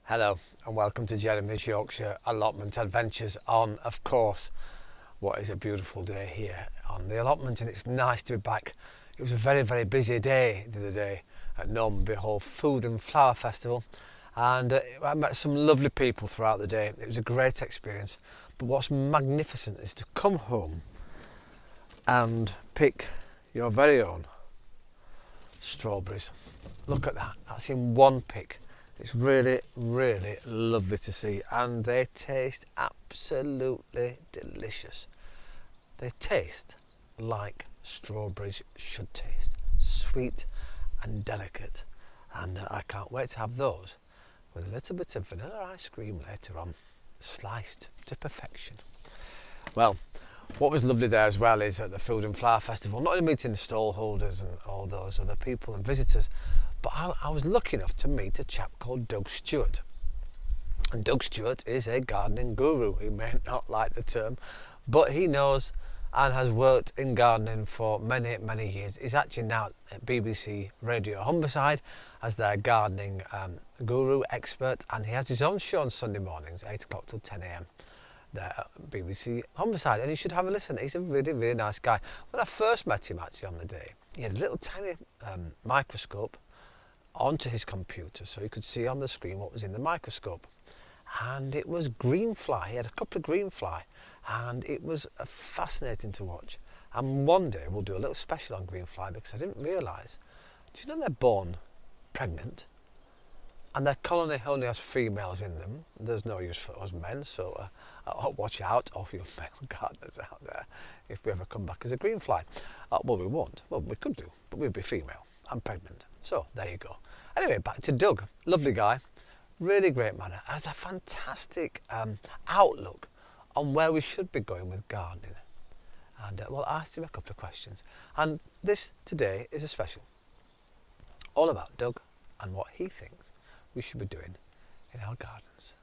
Hello and welcome to Jeremy's Yorkshire Allotment Adventures on, of course, what is a beautiful day here on the allotment, and it's nice to be back. It was a very, very busy day the other day at Normanby Hall Food and Flower Festival, and I met some lovely people throughout the day. It was a great experience, but what's magnificent is to come home and pick your very own strawberries. Look at that, that's in one pick. It's really, really lovely to see, and they taste absolutely delicious. They taste like strawberries should taste, sweet and delicate, and I can't wait to have those with a little bit of vanilla ice cream later on, sliced to perfection. Well, what was lovely there as well is at the Food and Flower Festival, not only meeting the stall holders and all those other people and visitors, but I was lucky enough to meet a chap called Doug Stewart. And Doug Stewart is a gardening guru. He may not like the term, but he knows and has worked in gardening for many, many years. He's actually now at BBC Radio Humberside as their gardening guru expert, and he has his own show on Sunday mornings, 8 o'clock till 10 a.m. there at BBC Humberside, and you should have a listen. He's a really, really nice guy. When I first met him actually on the day, he had a little tiny microscope onto his computer so he could see on the screen what was in the microscope, and it was green fly. He had a couple of green fly, and it was fascinating to watch. And one day we'll do a little special on green fly, because I didn't realise, do you know they're born pregnant and their colony only has females in them? There's no use for us men, so watch out, all you male gardeners out there, if we ever come back as a green fly. Well, we won't. Well, we could do, but we'd be female and pregnant. So there you go. Anyway, back to Doug. Lovely guy, really great man. Has a fantastic outlook on where we should be going with gardening. And well, I asked him a couple of questions. And this today is a special, all about Doug and what he thinks we should be doing in our gardens.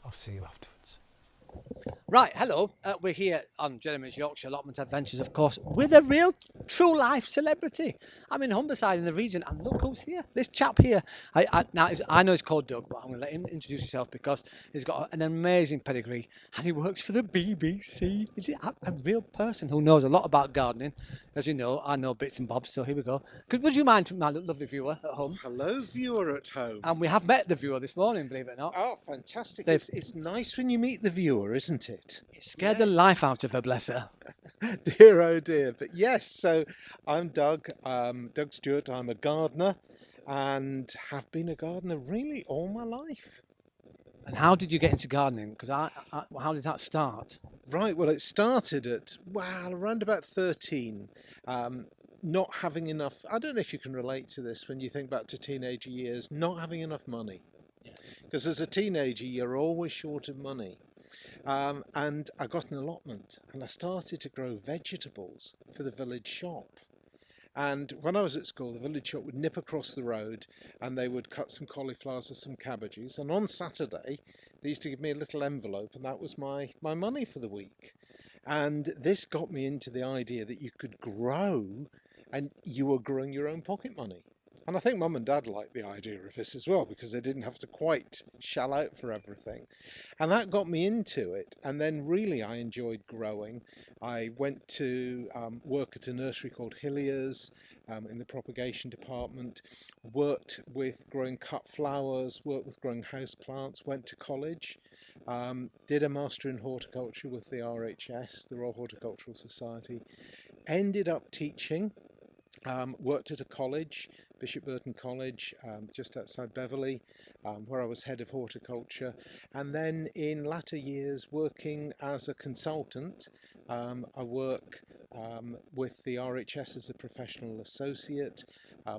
I'll see you afterwards. Right, hello. We're here on Jeremy's Yorkshire Allotment Adventures, of course, with a real, true life celebrity. I'm in Humberside in the region, and look who's here. This chap here. I know he's called Doug, but I'm going to let him introduce himself because he's got an amazing pedigree, and he works for the BBC. He's a real person who knows a lot about gardening. As you know, I know bits and bobs, so here we go. Would you mind, my lovely viewer at home? Hello, viewer at home. And we have met the viewer this morning, believe it or not. Oh, fantastic. It's nice when you meet the viewer, isn't it? It scared the life out of her, bless her. Dear, oh dear. But yes, so I'm Doug, Doug Stewart. I'm a gardener and have been a gardener really all my life. And how did you get into gardening? Because how did that start? Right, well, it started at, around about 13. Not having enough, I don't know if you can relate to this when you think back to teenager years, not having enough money. Because as a teenager, you're always short of money. And I got an allotment, and I started to grow vegetables for the village shop. And when I was at school, the village shop would nip across the road and they would cut some cauliflowers or some cabbages. And on Saturday, they used to give me a little envelope, and that was my money for the week. And this got me into the idea that you could grow and you were growing your own pocket money. And I think Mum and Dad liked the idea of this as well, because they didn't have to quite shell out for everything. And that got me into it. And then really I enjoyed growing. I went to work at a nursery called Hillier's in the propagation department, worked with growing cut flowers, worked with growing house plants, went to college, did a master in horticulture with the RHS, the Royal Horticultural Society, ended up teaching. Worked at a college, Bishop Burton College, just outside Beverley, where I was head of horticulture, and then in latter years working as a consultant. I work with the RHS as a professional associate,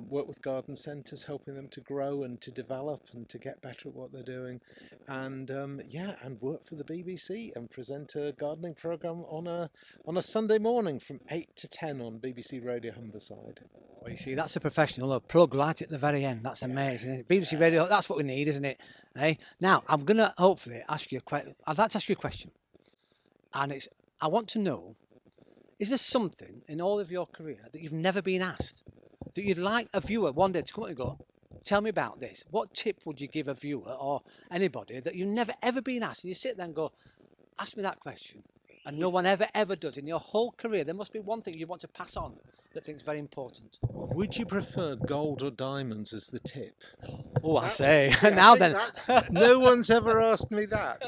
work with garden centres, helping them to grow and to develop and to get better at what they're doing, and and work for the BBC and present a gardening programme on a Sunday morning from 8 to 10 on BBC Radio Humberside. Well, you see, that's a professional, a plug right at the very end. That's amazing. BBC Radio, that's what we need, isn't it? Hey, now I'm going to hopefully ask you a question. I'd like to ask you a question, and I want to know, is there something in all of your career that you've never been asked, that you'd like a viewer one day to come up and go, tell me about this. What tip would you give a viewer or anybody that you've never ever been asked? And you sit there and go, ask me that question. And no one ever does. In your whole career, there must be one thing you want to pass on that think's very important. Would you prefer gold or diamonds as the tip? Oh, I say. Now then. No one's ever asked me that.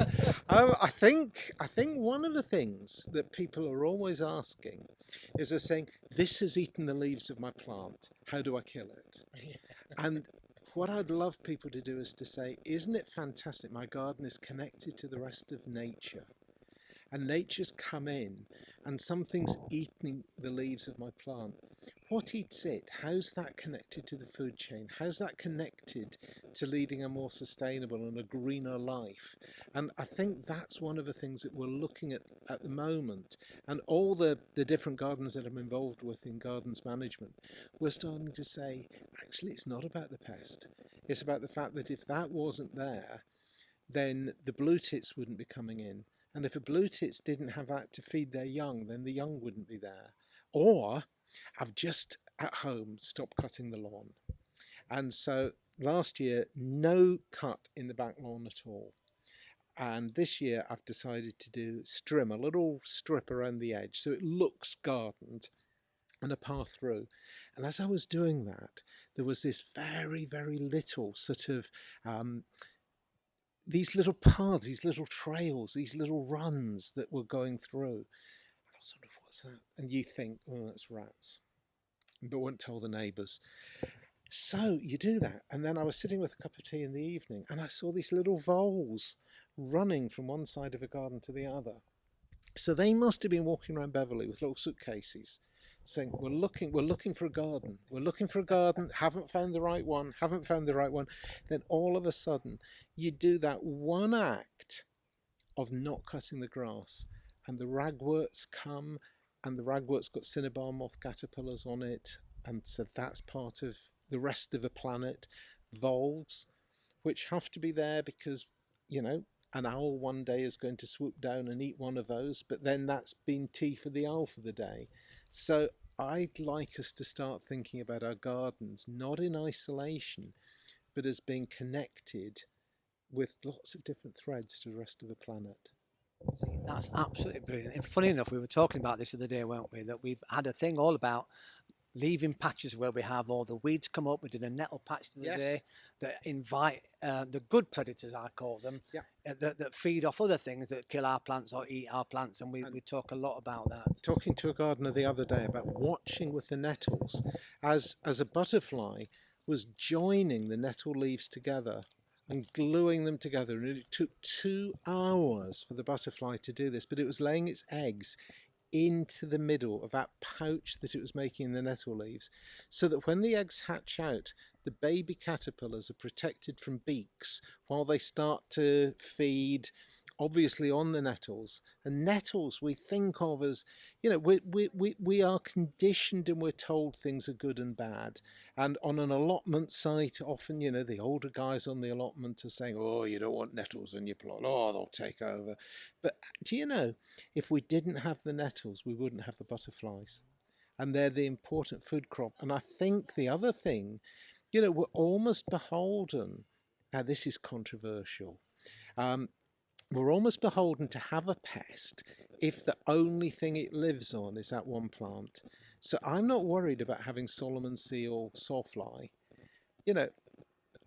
I think one of the things that people are always asking is they're saying, this has eaten the leaves of my plant. How do I kill it? And what I'd love people to do is to say, isn't it fantastic? My garden is connected to the rest of nature. And nature's come in and something's eating the leaves of my plant. What eats it? How's that connected to the food chain? How's that connected to leading a more sustainable and a greener life? And I think that's one of the things that we're looking at the moment. And all the different gardens that I'm involved with in gardens management, we're starting to say, actually, it's not about the pest. It's about the fact that if that wasn't there, then the blue tits wouldn't be coming in. And if the blue tits didn't have that to feed their young, then the young wouldn't be there. Or I've just at home stopped cutting the lawn. And so last year, no cut in the back lawn at all. And this year I've decided to do a little strip around the edge so it looks gardened and a path through. And as I was doing that, there was this very, very little sort of these little paths, these little trails, these little runs that were going through. And I was sort of, what's that? And you think, oh, that's rats. But won't tell the neighbours. So you do that. And then I was sitting with a cup of tea in the evening and I saw these little voles running from one side of a garden to the other. So they must have been walking around Beverley with little suitcases saying, we're looking for a garden. We're looking for a garden, haven't found the right one. Then all of a sudden, you do that one act of not cutting the grass and the ragworts come, and the ragwort's got cinnabar moth caterpillars on it. And so that's part of the rest of the planet. Voles, which have to be there because, an owl one day is going to swoop down and eat one of those, but then that's been tea for the owl for the day. So I'd like us to start thinking about our gardens, not in isolation, but as being connected with lots of different threads to the rest of the planet. See, that's absolutely brilliant. And funny enough, we were talking about this the other day, weren't we? That we've had a thing all about leaving patches where we have all the weeds come up. We did a nettle patch the other day that invite the good predators, I call them, that feed off other things that kill our plants or eat our plants. And we talk a lot about that. Talking to a gardener the other day about watching with the nettles as a butterfly was joining the nettle leaves together and gluing them together. And it took 2 hours for the butterfly to do this, but it was laying its eggs into the middle of that pouch that it was making in the nettle leaves, so that when the eggs hatch out, the baby caterpillars are protected from beaks while they start to feed, obviously, on the nettles. And nettles we think of as, we are conditioned and we're told things are good and bad. And on an allotment site, often, the older guys on the allotment are saying, oh, you don't want nettles in your plot. Oh, they'll take over. But do you know, if we didn't have the nettles, we wouldn't have the butterflies. And they're the important food crop. And I think the other thing, we're almost beholden. Now, this is controversial. We're almost beholden to have a pest if the only thing it lives on is that one plant. So I'm not worried about having Solomon's seal sawfly.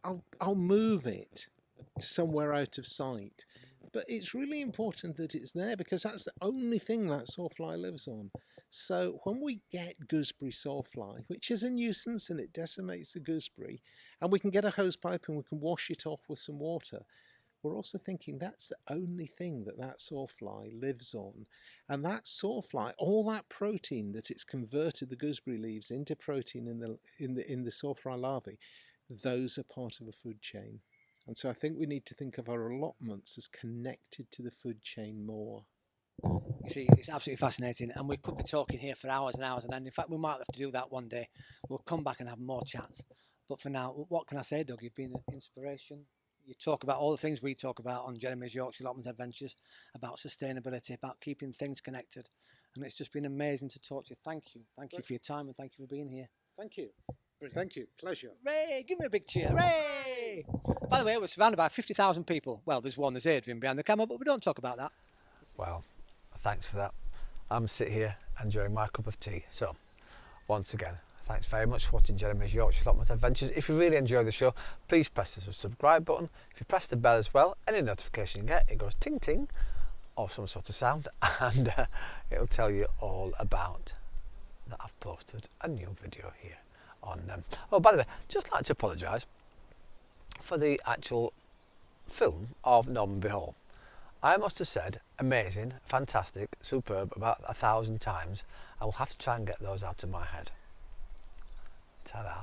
I'll move it to somewhere out of sight. But it's really important that it's there because that's the only thing that sawfly lives on. So when we get gooseberry sawfly, which is a nuisance and it decimates the gooseberry, and we can get a hose pipe and we can wash it off with some water, we're also thinking that's the only thing that sawfly lives on. And that sawfly, all that protein that it's converted the gooseberry leaves into protein in the sawfly larvae, those are part of a food chain. And so I think we need to think of our allotments as connected to the food chain more. You see, it's absolutely fascinating, and we could be talking here for hours and hours, and in fact we might have to do that one day. We'll come back and have more chats. But for now, what can I say, Doug? You've been an inspiration. You talk about all the things we talk about on Jeremy's Yorkshire Allotment Adventures, about sustainability, about keeping things connected. And it's just been amazing to talk to you. Thank you. Thank you for your time and thank you for being here. Thank you. Thank you. Pleasure. Hooray! Give me a big cheer. Hooray! By the way, we're surrounded by 50,000 people. Well, there's Adrian behind the camera, but we don't talk about that. Well, thanks for that. I'm sitting here enjoying my cup of tea. So, once again, thanks very much for watching Jeremy's Yorkshire Allotment Adventures. If you really enjoy the show, please press the subscribe button. If you press the bell as well, any notification you get, it goes ting ting or some sort of sound, and it'll tell you all about that I've posted a new video here on oh, by the way, just like to apologise for the actual film of Normanby Hall. I must have said amazing, fantastic, superb about 1,000 times. I will have to try and get those out of my head. Ta-da.